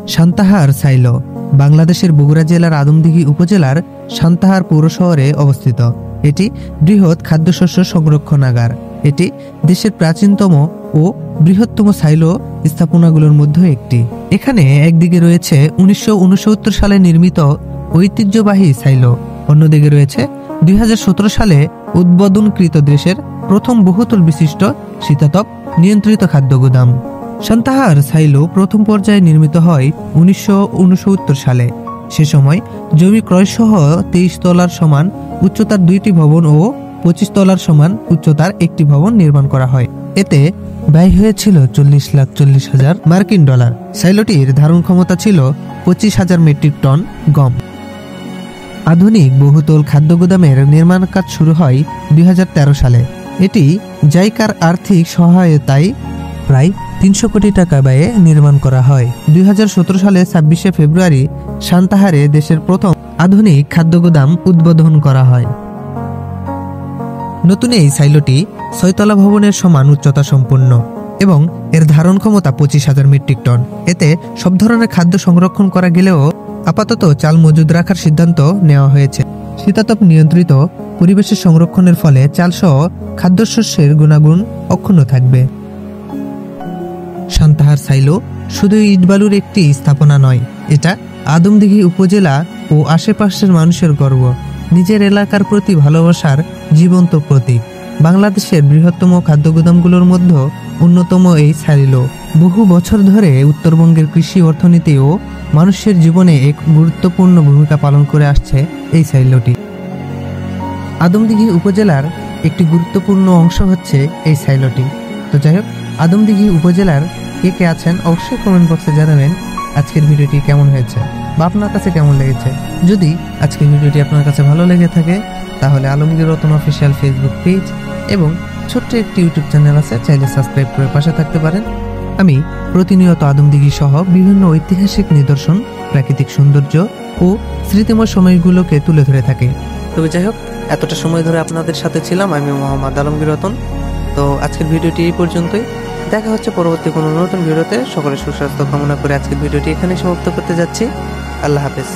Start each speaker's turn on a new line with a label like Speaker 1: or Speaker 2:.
Speaker 1: Santahar silo বাংলাদেশের বগুড়া জেলার আদমদীঘি উপজেলার সান্তাহার পৌর শহরে অবস্থিত। এটি বৃহৎ খাদ্যশস্য সংরক্ষণাগার। এটি দেশের প্রাচীনতম ও বৃহত্তম সাইলো স্থাপনাগুলোর মধ্যে একটি। এখানে একদিকে রয়েছে 1969 সালে নির্মিত ঐতিহ্যবাহী সাইলো, অন্যদিকে রয়েছে 2017 সালে উদ্বোধনকৃত দেশের প্রথম বহুতল বিশিষ্ট শীতাতপ নিয়ন্ত্রিত খাদ্য গুদাম। সান্তাহার সাইলো প্রথম পর্যায়ে নির্মিত হয় 1969 সালে। সে সময় জমি ক্রয়সহ 23 তলার সমান উচ্চতার 2টি ভবন ও 25 তলার সমান উচ্চতার একটি ভবন নির্মাণ করা হয়। এতে ব্যয় হয়েছিল 40,40,000 মার্কিন ডলার। সাইলোটির ধারণ ক্ষমতা ছিল 25,000 মেট্রিক টন গম। আধুনিক বহুতল খাদ্য গুদামের নির্মাণ কাজ শুরু হয় 2013 সালে। এটি জাইকার আর্থিক সহায়তায় প্রায় 300 কোটি টাকা ব্যয়ে নির্মাণ করা হয়। 2017 সালে 26শে ফেব্রুয়ারি সান্তাহারে দেশের প্রথম আধুনিক খাদ্য গুদাম উদ্বোধন করা হয়। নতুন এই সাইলোটি 6 তলা ভবনের সমান উচ্চতা সম্পন্ন এবং এর ধারণ ক্ষমতা 25,000 মেট্রিক টন। এতে সব ধরনের খাদ্য সংরক্ষণ করা গেলেও আপাতত চাল মজুদ রাখার সিদ্ধান্ত নেওয়া হয়েছে। শীতাতপ নিয়ন্ত্রিত পরিবেশের সংরক্ষণের ফলে চালসহ খাদ্যশস্যের গুণাগুণ অক্ষুণ্ণ থাকবে। সান্তাহার সাইলো শুধু ইটবালুর একটি স্থাপনা নয়, এটা আদমদীঘি উপজেলা ও আশেপাশের মানুষের গর্ব, নিজের এলাকার প্রতি ভালোবাসার জীবন্ত প্রতীক। বাংলাদেশের বৃহত্তম খাদ্য গুদামগুলোর মধ্যে অন্যতম এই সাইলো বহু বছর ধরে উত্তরবঙ্গের কৃষি, অর্থনীতি ও মানুষের জীবনে এক গুরুত্বপূর্ণ ভূমিকা পালন করে আসছে এই সাইলোটি। আদমদীঘি উপজেলার একটি গুরুত্বপূর্ণ অংশ হচ্ছে এই সাইলোটি। তো যাই হোক, আদমদীঘি উপজেলার কে কে আছেন অবশ্যই কমেন্ট বক্সে জানাবেন আজকের ভিডিওটি কেমন হয়েছে বা আপনার কাছে কেমন লেগেছে। যদি আজকের ভিডিওটি আপনার কাছে ভালো লেগে থাকে তাহলে Alamgir Ratan official Facebook page এবং ছোট্ট একটি ইউটিউব চ্যানেল আছে, চাইলে সাবস্ক্রাইব করে পাশে থাকতে পারেন। আমি প্রতিনিয়ত আদমদীঘি সহ বিভিন্ন ঐতিহাসিক নিদর্শন, প্রাকৃতিক সৌন্দর্য ও স্মৃতিময় সময়গুলোকে তুলে ধরে থাকি। তবে যাই হোক, এতটা সময় ধরে আপনাদের সাথে ছিলাম আমি মোহাম্মদ আলমগীর রতন। তো আজকের ভিডিওটি এই পর্যন্তই। দেখা হচ্ছে পরবর্তী কোনো নতুন ভিডিওতে। সকলের সুস্বাস্থ্য কামনা করে আজকের ভিডিওটি এখানেই সমাপ্ত করতে যাচ্ছি। আল্লাহ হাফেজ।